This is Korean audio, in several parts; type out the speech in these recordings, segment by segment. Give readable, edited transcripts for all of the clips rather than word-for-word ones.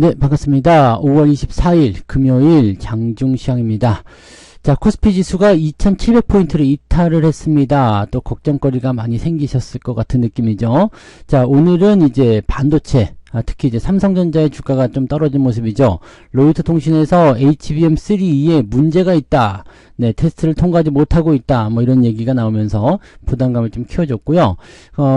네, 반갑습니다. 5월 24일 금요일 장중 시황입니다. 자, 코스피 지수가 2700포인트를 이탈을 했습니다. 또 걱정거리가 많이 생기셨을 것 같은 느낌이죠. 자, 오늘은 이제 반도체, 특히 이제 삼성전자의 주가가 좀 떨어진 모습이죠. 로이터 통신에서 HBM3E에 문제가 있다. 네, 테스트를 통과하지 못하고 있다. 뭐 이런 얘기가 나오면서 부담감을 좀 키워줬고요.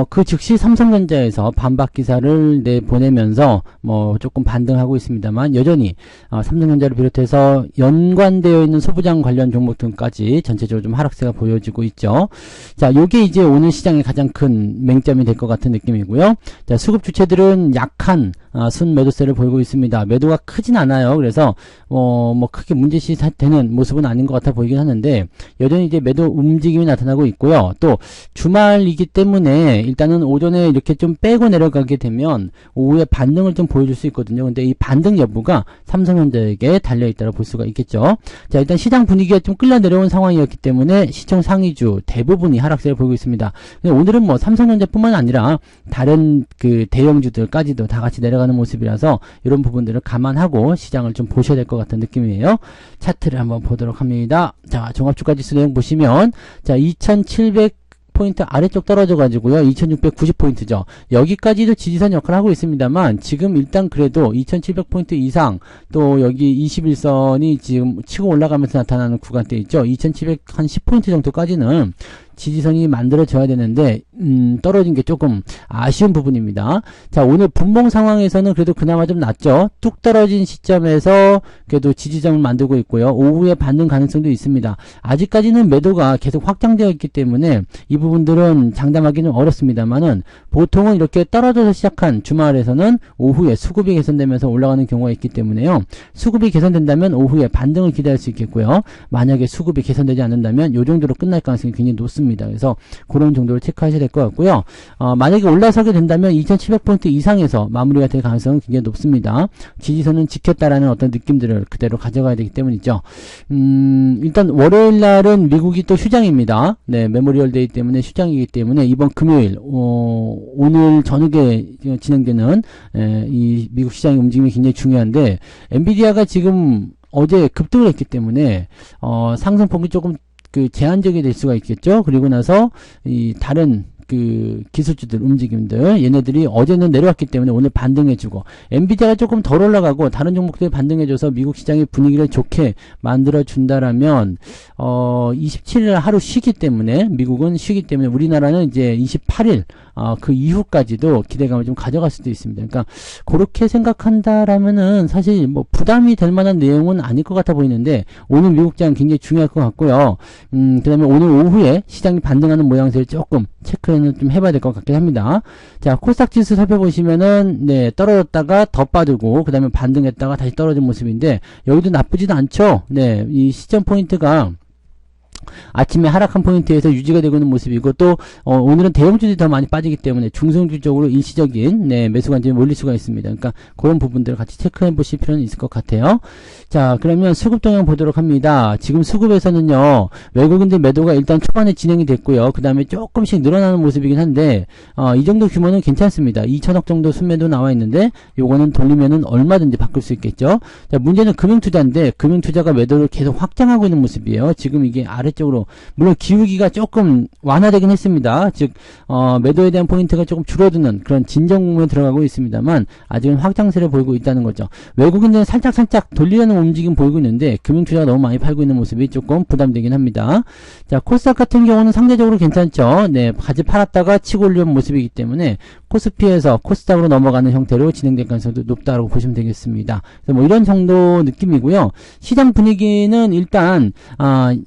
그 즉시 삼성전자에서 반박 기사를 내보내면서 뭐 조금 반등하고 있습니다만 여전히 삼성전자를 비롯해서 연관되어 있는 소부장 관련 종목 등까지 전체적으로 좀 하락세가 보여지고 있죠. 자, 요게 이제 오늘 시장의 가장 큰 맹점이 될 것 같은 느낌이고요. 자, 수급 주체들은 약한 순매도세를 보이고 있습니다. 매도가 크진 않아요. 그래서 뭐 크게 문제시 되는 모습은 아닌 것 같아 보이긴 하는데 여전히 이제 매도 움직임이 나타나고 있고요. 또 주말이기 때문에 일단은 오전에 이렇게 좀 빼고 내려가게 되면 오후에 반등을 좀 보여줄 수 있거든요. 근데 이 반등 여부가 삼성전자에게 달려있다고 볼 수가 있겠죠. 자, 일단 시장 분위기가 좀 끌려 내려온 상황이었기 때문에 시총 상위주 대부분이 하락세를 보이고 있습니다. 근데 오늘은 뭐 삼성전자뿐만 아니라 다른 그 대형주들까지도 다 같이 내려가는 모습이라서 이런 부분들을 감안하고 시장을 좀 보셔야 될 것 같은 느낌이에요. 차트를 한번 보도록 합니다. 자, 종합주가지수 내용 보시면 자, 2700포인트 아래쪽 떨어져 가지고요. 2690포인트죠. 여기까지도 지지선 역할을 하고 있습니다만 지금 일단 그래도 2700포인트 이상 또 여기 21선이 지금 치고 올라가면서 나타나는 구간대 있죠. 2700 한 10포인트 정도까지는 지지선이 만들어져야 되는데 떨어진 게 조금 아쉬운 부분입니다. 자, 오늘 분봉 상황에서는 그래도 그나마 좀 낫죠. 뚝 떨어진 시점에서 그래도 지지점을 만들고 있고요. 오후에 반등 가능성도 있습니다. 아직까지는 매도가 계속 확장되어 있기 때문에 이 부분들은 장담하기는 어렵습니다만은 보통은 이렇게 떨어져서 시작한 주말에서는 오후에 수급이 개선되면서 올라가는 경우가 있기 때문에요. 수급이 개선된다면 오후에 반등을 기대할 수 있겠고요. 만약에 수급이 개선되지 않는다면 이 정도로 끝날 가능성이 굉장히 높습니다. 그래서 그런 정도를 체크하셔야 될 것 같고요. 만약에 올라서게 된다면 2700포인트 이상에서 마무리가 될 가능성은 굉장히 높습니다. 지지선은 지켰다라는 어떤 느낌들을 그대로 가져가야 되기 때문이죠. 일단 월요일 날은 미국이 또 휴장입니다. 네, 메모리얼 데이 때문에 휴장이기 때문에 이번 금요일 오늘 저녁에 진행되는 이 미국 시장의 움직임이 굉장히 중요한데 엔비디아가 지금 어제 급등을 했기 때문에 상승폭이 조금 제한적이 될 수가 있겠죠. 그리고 나서 이 다른 기술주들 움직임들 얘네들이 어제는 내려왔기 때문에 오늘 반등해주고 엔비디아가 조금 덜 올라가고 다른 종목들이 반등해줘서 미국 시장의 분위기를 좋게 만들어준다라면 27일 하루 쉬기 때문에 미국은 쉬기 때문에 우리나라는 이제 28일 그 이후까지도 기대감을 좀 가져갈 수도 있습니다. 그러니까 그렇게 생각한다라면은 사실 뭐 부담이 될 만한 내용은 아닐 것 같아 보이는데 오늘 미국 시장 굉장히 중요할 것 같고요. 그 다음에 오늘 오후에 시장이 반등하는 모양새를 조금 체크는 좀 해봐야 될 것 같긴 합니다. 자, 코스닥 지수 살펴보시면은 네, 떨어졌다가 더 빠지고 그 다음에 반등했다가 다시 떨어진 모습인데 여기도 나쁘지도 않죠. 네, 이 시점 포인트가 아침에 하락한 포인트에서 유지가 되고 있는 모습이고 또 오늘은 대형주들이 더 많이 빠지기 때문에 중성주 쪽으로 일시적인 매수 관점이 몰릴 수가 있습니다. 그러니까 그런 부분들을 같이 체크해 보실 필요는 있을 것 같아요. 자, 그러면 수급 동향 보도록 합니다. 지금 수급에서는요 외국인들 매도가 일단 초반에 진행이 됐고요. 그 다음에 조금씩 늘어나는 모습이긴 한데 이 정도 규모는 괜찮습니다. 2천억 정도 순매도 나와 있는데 요거는 돌리면은 얼마든지 바꿀 수 있겠죠. 자, 문제는 금융투자인데 금융투자가 매도를 계속 확장하고 있는 모습이에요. 지금 이게 아래쪽으로 물론 기울기가 조금 완화되긴 했습니다. 즉 매도에 대한 포인트가 조금 줄어드는 그런 진정 국면에 들어가고 있습니다만 아직은 확장세를 보이고 있다는 거죠. 외국인들은 살짝 돌리려는 움직임 보이고 있는데 금융투자가 너무 많이 팔고 있는 모습이 조금 부담되긴 합니다. 자, 코스닥 같은 경우는 상대적으로 괜찮죠. 네, 같이 팔았다가 치고 올려온 모습이기 때문에 코스피에서 코스닥으로 넘어가는 형태로 진행될 가능성도 높다고 보시면 되겠습니다. 그래서 뭐 이런 정도 느낌이고요. 시장 분위기는 일단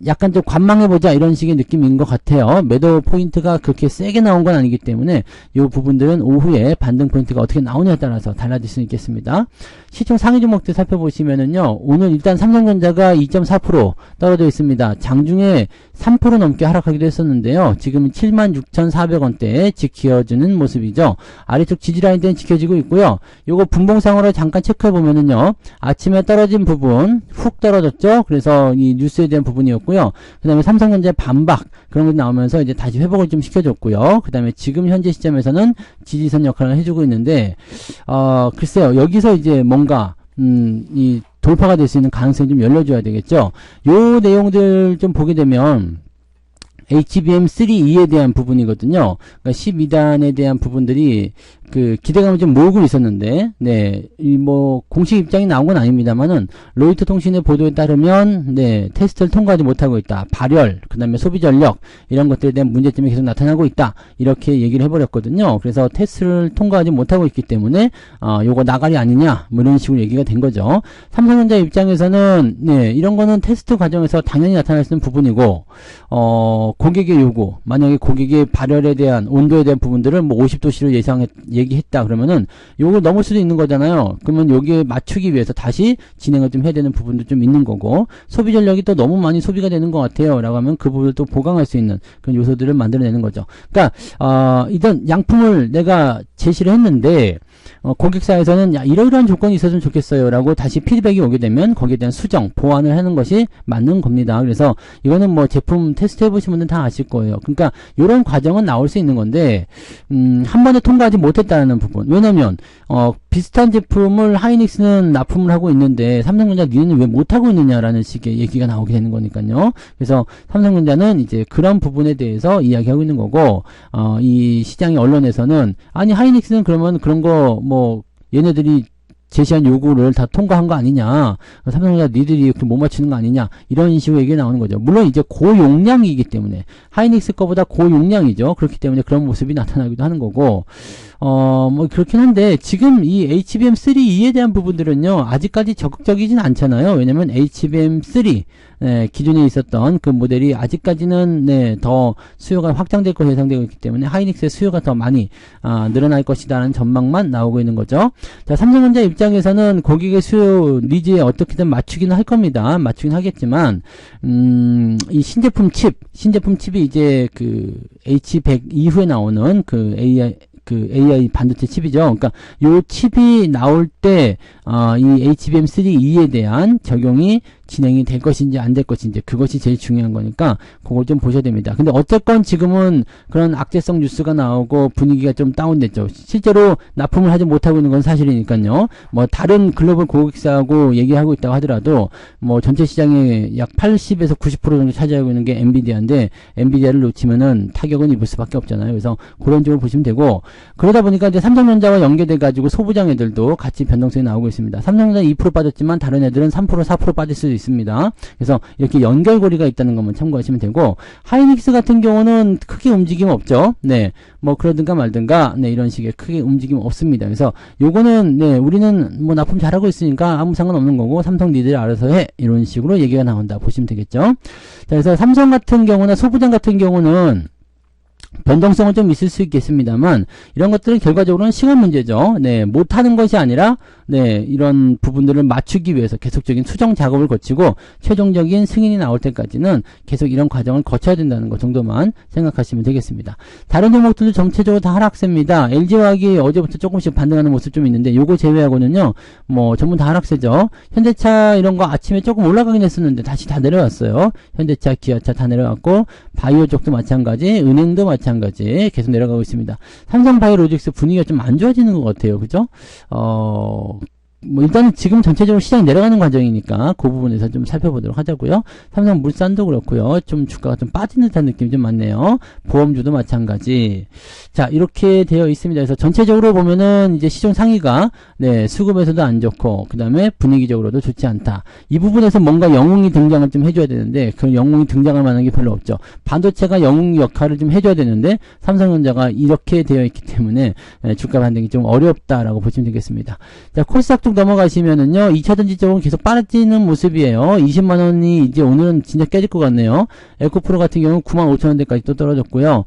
약간 좀 관망해보자 이런 식의 느낌인 것 같아요. 매도 포인트가 그렇게 세게 나온 건 아니기 때문에 이 부분들은 오후에 반등 포인트가 어떻게 나오냐에 따라서 달라질 수 있겠습니다. 시총 상위 종목들 살펴보시면은요, 오늘 일단 삼성전자가 2.4% 떨어져 있습니다. 장중에 3% 넘게 하락하기도 했었는데요. 지금 76,400원대에 지켜주는 모습이죠. 있고요. 아래쪽 지지라인들은 지켜지고 있고요. 요거 분봉상으로 잠깐 체크해 보면은요. 아침에 떨어진 부분 훅 떨어졌죠. 그래서 이 뉴스에 대한 부분이었고요. 그 다음에 삼성전자 반박 그런 거 나오면서 이제 다시 회복을 좀 시켜줬고요. 그 다음에 지금 현재 시점에서는 지지선 역할을 해주고 있는데 글쎄요. 여기서 이제 뭔가 이 돌파가 될 수 있는 가능성이 좀 열려줘야 되겠죠. 요 내용들 좀 보게 되면 HBM3E에 대한 부분이거든요. 그러니까 12단에 대한 부분들이 그 기대감을 좀 모으고 있었는데, 네, 이 뭐 공식 입장이 나온 건 아닙니다만은 로이터 통신의 보도에 따르면, 네, 테스트를 통과하지 못하고 있다. 발열, 그다음에 소비 전력 이런 것들에 대한 문제점이 계속 나타나고 있다. 이렇게 얘기를 해버렸거든요. 그래서 테스트를 통과하지 못하고 있기 때문에 요거 나가리 아니냐, 뭐 이런 식으로 얘기가 된 거죠. 삼성전자 입장에서는 네, 이런 거는 테스트 과정에서 당연히 나타날 수 있는 부분이고, 고객의 요구, 만약에 고객의 발열에 대한 온도에 대한 부분들을 뭐 50도씨로 얘기했다 그러면은 요걸 넘을 수도 있는 거잖아요. 그러면 여기에 맞추기 위해서 다시 진행을 좀 해야 되는 부분도 좀 있는 거고, 소비 전력이 또 너무 많이 소비가 되는 것 같아요 라고 하면 그 부분을 또 보강할 수 있는 그런 요소들을 만들어내는 거죠. 그러니까 이런 양품을 내가 제시를 했는데 고객사에서는 야, 이러이러한 조건이 있었으면 좋겠어요 라고 다시 피드백이 오게 되면 거기에 대한 수정, 보완을 하는 것이 맞는 겁니다. 그래서 이거는 뭐 제품 테스트 해보신 분들 다 아실 거예요. 그러니까 이런 과정은 나올 수 있는 건데 한 번에 통과하지 못했다는 부분. 왜냐면 비슷한 제품을 하이닉스는 납품을 하고 있는데 삼성전자 니는 왜 못하고 있느냐라는 식의 얘기가 나오게 되는 거니까요. 그래서 삼성전자는 이제 그런 부분에 대해서 이야기하고 있는 거고, 이 시장의 언론에서는 아니 하이닉스는 그러면 그런 거 뭐 얘네들이 제시한 요구를 다 통과한 거 아니냐, 삼성전자 니들이 이렇게 못 맞추는 거 아니냐, 이런 식으로 얘기가 나오는 거죠. 물론 이제 고용량이기 때문에 하이닉스 거보다 고용량이죠. 그렇기 때문에 그런 모습이 나타나기도 하는 거고, 뭐 그렇긴 한데 지금 이 HBM3E에 대한 부분들은요 아직까지 적극적이진 않잖아요. 왜냐면 HBM3 네, 기존에 있었던 그 모델이 아직까지는 네, 더 수요가 확장될 것으로 예상되고 있기 때문에 하이닉스의 수요가 더 많이 늘어날 것이다라는 전망만 나오고 있는 거죠. 자, 삼성전자 입장에서는 고객의 수요 니즈에 어떻게든 맞추기는 할 겁니다. 맞추긴 하겠지만 이 신제품 칩이 이제 그 H100 이후에 나오는 그 AI 반도체 칩이죠. 그러니까 요 칩이 나올 때 이 HBM3E에 대한 적용이 진행이 될 것인지 안 될 것인지 그것이 제일 중요한 거니까 그걸 좀 보셔야 됩니다. 근데 어쨌건 지금은 그런 악재성 뉴스가 나오고 분위기가 좀 다운됐죠. 실제로 납품을 하지 못하고 있는 건 사실이니까요. 뭐 다른 글로벌 고객사하고 얘기하고 있다고 하더라도 뭐 전체 시장의 약 80에서 90% 정도 차지하고 있는 게 엔비디아인데 엔비디아를 놓치면은 타격은 입을 수밖에 없잖아요. 그래서 그런 쪽으로 보시면 되고, 그러다 보니까 이제 삼성전자와 연계돼 가지고 소부장 애들도 같이 변동성이 나오고 있습니다. 삼성전자 2% 빠졌지만 다른 애들은 3% 4% 빠질 수도 있습니다. 그래서 이렇게 연결고리가 있다는 것만 참고하시면 되고, 하이닉스 같은 경우는 크게 움직임 없죠. 네, 뭐 그러든가 말든가 네, 이런 식의 크게 움직임 없습니다. 그래서 요거는 네, 우리는 뭐 납품 잘하고 있으니까 아무 상관없는 거고 삼성 니들이 알아서 해, 이런 식으로 얘기가 나온다 보시면 되겠죠. 자, 그래서 삼성 같은 경우나 소부장 같은 경우는 변동성은 좀 있을 수 있겠습니다만 이런 것들은 결과적으로는 시간 문제죠. 네, 못하는 것이 아니라 네, 이런 부분들을 맞추기 위해서 계속적인 수정 작업을 거치고 최종적인 승인이 나올 때까지는 계속 이런 과정을 거쳐야 된다는 것 정도만 생각하시면 되겠습니다. 다른 종목들도 전체적으로 다 하락세입니다. LG화학이 어제부터 조금씩 반등하는 모습 좀 있는데 요거 제외하고는요 뭐 전부 다 하락세죠. 현대차 이런 거 아침에 조금 올라가긴 했었는데 다시 다 내려왔어요. 현대차, 기아차 다 내려왔고, 바이오 쪽도 마찬가지, 은행도 마찬가지 계속 내려가고 있습니다. 삼성바이오로직스 분위기가 좀 안 좋아지는 것 같아요. 그죠? 뭐 일단은 지금 전체적으로 시장이 내려가는 과정이니까 그 부분에서 좀 살펴보도록 하자고요. 삼성물산도 그렇고요. 좀 주가가 좀 빠지는 듯한 느낌이 좀 많네요. 보험주도 마찬가지. 자, 이렇게 되어 있습니다. 그래서 전체적으로 보면은 이제 시종 상위가 네, 수급에서도 안 좋고 그다음에 분위기적으로도 좋지 않다. 이 부분에서 뭔가 영웅이 등장을 좀 해줘야 되는데 그 영웅이 등장할 만한 게 별로 없죠. 반도체가 영웅 역할을 좀 해줘야 되는데 삼성전자가 이렇게 되어 있기 때문에 주가 반등이 좀 어렵다라고 보시면 되겠습니다. 자, 코스닥 쪽 넘어가시면은요 2차전지 쪽은 계속 빠지는 모습이에요. 20만원이 이제 오늘은 진짜 깨질 것 같네요. 에코프로 같은 경우는 95,000원대까지 또 떨어졌고요.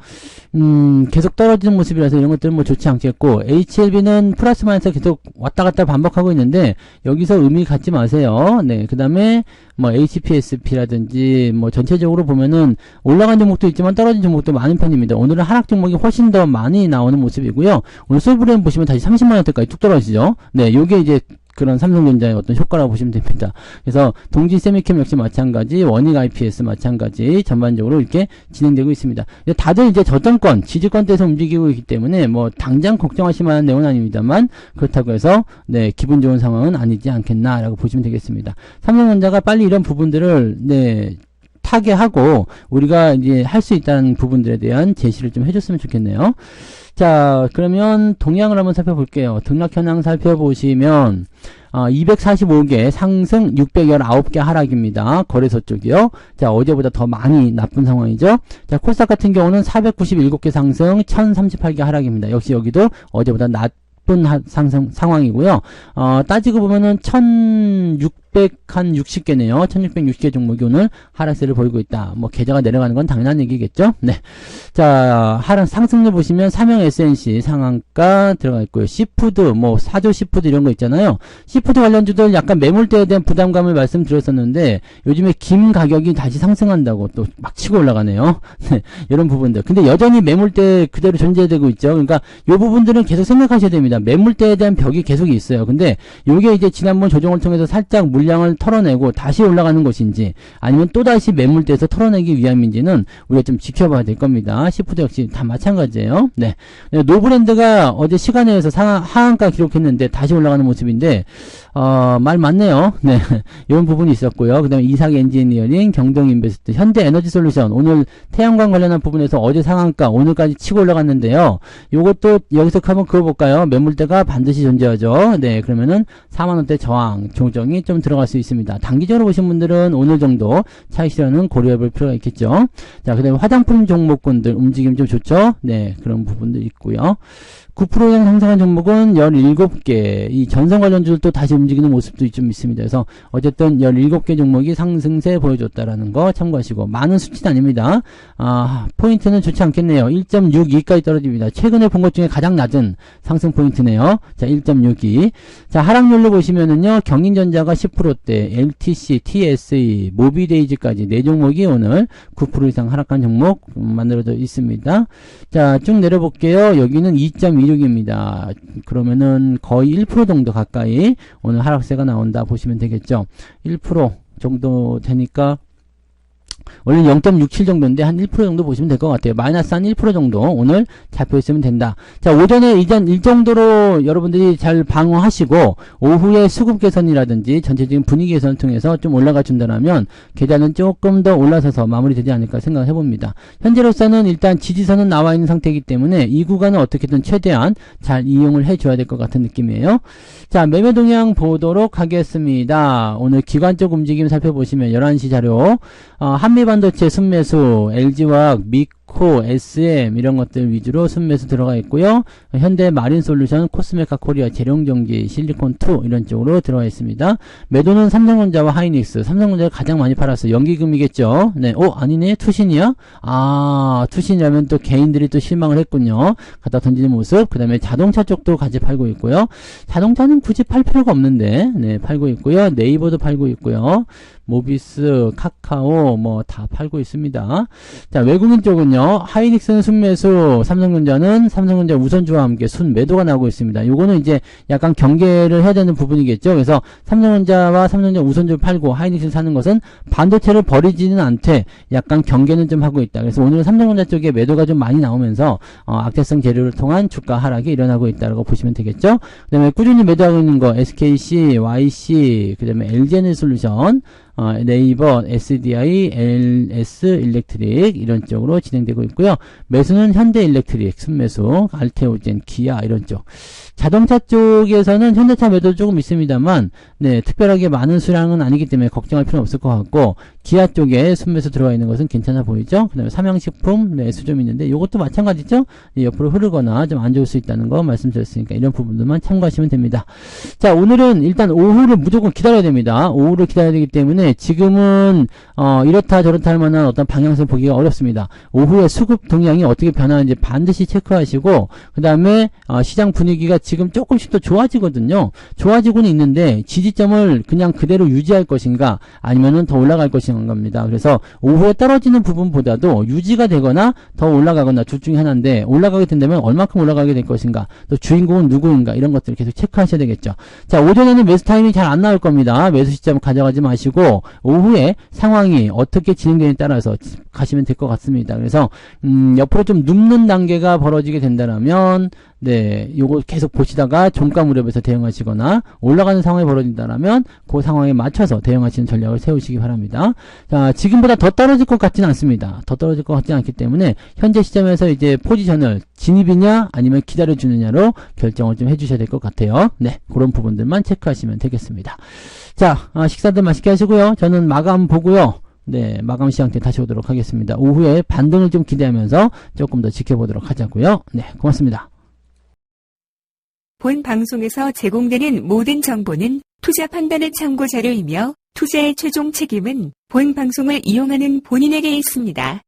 계속 떨어지는 모습이라서 이런 것들은 뭐 좋지 않겠고, HLB는 플러스 마이너스 계속 왔다 갔다 반복하고 있는데 여기서 의미 갖지 마세요. 네, 그 다음에 뭐 HPSP라든지 뭐 전체적으로 보면은 올라간 종목도 있지만 떨어진 종목도 많은 편입니다. 오늘은 하락 종목이 훨씬 더 많이 나오는 모습이고요. 오늘 솔브레인 보시면 다시 30만원대까지 뚝 떨어지죠. 네, 요게 이제 그런 삼성전자의 어떤 효과라고 보시면 됩니다. 그래서 동진 세미캠 역시 마찬가지, 원익 IPS 마찬가지 전반적으로 이렇게 진행되고 있습니다. 다들 이제 저점권, 지지권대에서 움직이고 있기 때문에 뭐 당장 걱정하실 만한 내용은 아닙니다만 그렇다고 해서 네, 기분 좋은 상황은 아니지 않겠나라고 보시면 되겠습니다. 삼성전자가 빨리 이런 부분들을 네, 타개하고 우리가 이제 할 수 있다는 부분들에 대한 제시를 좀 해줬으면 좋겠네요. 자, 그러면 동향을 한번 살펴볼게요. 등락 현황 살펴보시면 245개 상승, 619개 하락입니다. 거래소 쪽이요. 자, 어제보다 더 많이 나쁜 상황이죠. 자, 코스닥 같은 경우는 497개 상승, 1038개 하락입니다. 역시 여기도 어제보다 나쁜 상승 상황이고요. 따지고 보면은 1660개네요. 1660개 종목이 오늘 하락세를 보이고 있다. 뭐 계좌가 내려가는 건 당연한 얘기겠죠. 네. 자, 하락 상승률 보시면 삼형 SNC 상한가 들어가 있고요. 시푸드, 뭐 사조 시푸드 이런 거 있잖아요. 시푸드 관련주들 약간 매물대에 대한 부담감을 말씀드렸었는데 요즘에 김 가격이 다시 상승한다고 또 막 치고 올라가네요. 네. 이런 부분들. 근데 여전히 매물대 그대로 존재되고 있죠. 그러니까 이 부분들은 계속 생각하셔야 됩니다. 매물대에 대한 벽이 계속 있어요. 근데 요게 이제 지난번 조정을 통해서 살짝 물량을 털어내고 다시 올라가는 것인지 아니면 또다시 매물대에서 털어내기 위함인지는 우리가 좀 지켜봐야 될 겁니다. 시푸드 역시 다 마찬가지예요. 네. 노브랜드가 어제 시간에서 하한가 기록했는데 다시 올라가는 모습인데 말 맞네요. 네. 이런 부분이 있었고요. 그 다음에 이삭 엔지니어링, 경동인베스트, 현대에너지솔루션 오늘 태양광 관련한 부분에서 어제 상한가 오늘까지 치고 올라갔는데요. 요것도 여기서 한번 그어볼까요? 매물대가 반드시 존재하죠. 네. 그러면은 4만원대 저항 조정이 좀 들어갈 수 있습니다. 단기적으로 보신 분들은 오늘 정도 차익 실현은 고려해볼 필요가 있겠죠. 자, 그 다음에 화장품 종목군들 움직임 좀 좋죠. 네. 그런 부분들 있고요. 9% 이상 상승한 종목은 17개, 이 전선 관련주도 다시 움직이는 모습도 좀 있습니다. 그래서 어쨌든 17개 종목이 상승세 보여줬다라는 거 참고하시고, 많은 수치는 아닙니다. 포인트는 좋지 않겠네요. 1.62까지 떨어집니다. 최근에 본 것 중에 가장 낮은 상승 포인트네요. 자, 1.62. 자, 하락률로 보시면은요, 경인전자가 10%대, LTC, TSE, 모비데이즈까지 4종목이 오늘 9% 이상 하락한 종목 만들어져 있습니다. 자, 쭉 내려볼게요. 여기는 2.26입니다. 그러면은 거의 1% 정도 가까이 오늘 하락세가 나온다 보시면 되겠죠. 1% 정도 되니까 원래 0.67 정도인데 한 1% 정도 보시면 될 것 같아요. 마이너스 한 1% 정도 오늘 잡혀 있으면 된다. 자, 오전에 이 정도로 여러분들이 잘 방어하시고 오후에 수급 개선이라든지 전체적인 분위기 개선을 통해서 좀 올라가 준다면 계좌는 조금 더 올라서서 마무리되지 않을까 생각을 해봅니다. 현재로서는 일단 지지선은 나와 있는 상태이기 때문에 이 구간은 어떻게든 최대한 잘 이용을 해줘야 될 것 같은 느낌이에요. 자, 매매 동향 보도록 하겠습니다. 오늘 기관적 움직임 살펴보시면 11시 자료 한미반도체 순매수, LG화학, 미코, SM 이런 것들 위주로 순매수 들어가 있고요. 현대 마린솔루션, 코스메카 코리아, 재룡전기, 실리콘2 이런 쪽으로 들어가 있습니다. 매도는 삼성전자와 하이닉스, 삼성전자가 가장 많이 팔았어요. 연기금이겠죠. 네, 아니네, 투신이야? 투신이라면 또 개인들이 또 실망을 했군요. 갖다 던지는 모습. 그 다음에 자동차 쪽도 같이 팔고 있고요. 자동차는 굳이 팔 필요가 없는데, 네, 팔고 있고요. 네이버도 팔고 있고요. 모비스, 카카오 뭐 다 팔고 있습니다. 자, 외국인 쪽은요. 하이닉스는 순매수, 삼성전자 우선주와 함께 순매도가 나오고 있습니다. 요거는 이제 약간 경계를 해야 되는 부분이겠죠. 그래서 삼성전자와 삼성전자 우선주를 팔고 하이닉스를 사는 것은 반도체를 버리지는 않되 약간 경계는 좀 하고 있다. 그래서 오늘은 삼성전자 쪽에 매도가 좀 많이 나오면서 악재성 재료를 통한 주가 하락이 일어나고 있다고 보시면 되겠죠. 그 다음에 꾸준히 매도하고 있는 거 SKC, YC, 그 다음에 LG에너지솔루션, 네이버, SDI, LS 일렉트릭 이런 쪽으로 진행되고 있고요. 매수는 현대일렉트릭 순매수, 알테오젠, 기아 이런 쪽. 자동차 쪽에서는 현대차 매도 조금 있습니다만 네, 특별하게 많은 수량은 아니기 때문에 걱정할 필요는 없을 것 같고 기아 쪽에 순매수 들어가 있는 것은 괜찮아 보이죠. 그 다음에 삼양식품 매수 좀 있는데 이것도 마찬가지죠. 옆으로 흐르거나 좀 안 좋을 수 있다는 거 말씀드렸으니까 이런 부분들만 참고하시면 됩니다. 자, 오늘은 일단 오후를 무조건 기다려야 됩니다. 오후를 기다려야 되기 때문에 때문에 지금은 이렇다 저렇다 할 만한 어떤 방향성 보기가 어렵습니다. 오후에 수급 동향이 어떻게 변하는지 반드시 체크하시고, 그 다음에 시장 분위기가 지금 조금씩 더 좋아지거든요. 좋아지고는 있는데 지지점을 그냥 그대로 유지할 것인가 아니면은 더 올라갈 것인가입니다. 그래서 오후에 떨어지는 부분보다도 유지가 되거나 더 올라가거나 둘 중에 하나인데, 올라가게 된다면 얼마큼 올라가게 될 것인가, 또 주인공은 누구인가, 이런 것들을 계속 체크하셔야 되겠죠. 자, 오전에는 매수 타임이 잘 안 나올 겁니다. 매수 시점을 가져가지 마시고 오후에 상황이 어떻게 진행되느냐에 따라서 가시면 될 것 같습니다. 그래서 옆으로 좀 눕는 단계가 벌어지게 된다면, 네, 요거 계속 보시다가 종가 무렵에서 대응하시거나, 올라가는 상황이 벌어진다면 그 상황에 맞춰서 대응하시는 전략을 세우시기 바랍니다. 자, 지금보다 더 떨어질 것 같지는 않습니다. 더 떨어질 것 같지는 않기 때문에 현재 시점에서 이제 포지션을 진입이냐 아니면 기다려주느냐로 결정을 좀 해주셔야 될 것 같아요. 네, 그런 부분들만 체크하시면 되겠습니다. 자, 식사들 맛있게 하시고요. 저는 마감 보고요. 네, 마감 시장 때 다시 오도록 하겠습니다. 오후에 반등을 좀 기대하면서 조금 더 지켜보도록 하자고요. 네, 고맙습니다. 본 방송에서 제공되는 모든 정보는 투자 판단의 참고 자료이며 투자의 최종 책임은 본 방송을 이용하는 본인에게 있습니다.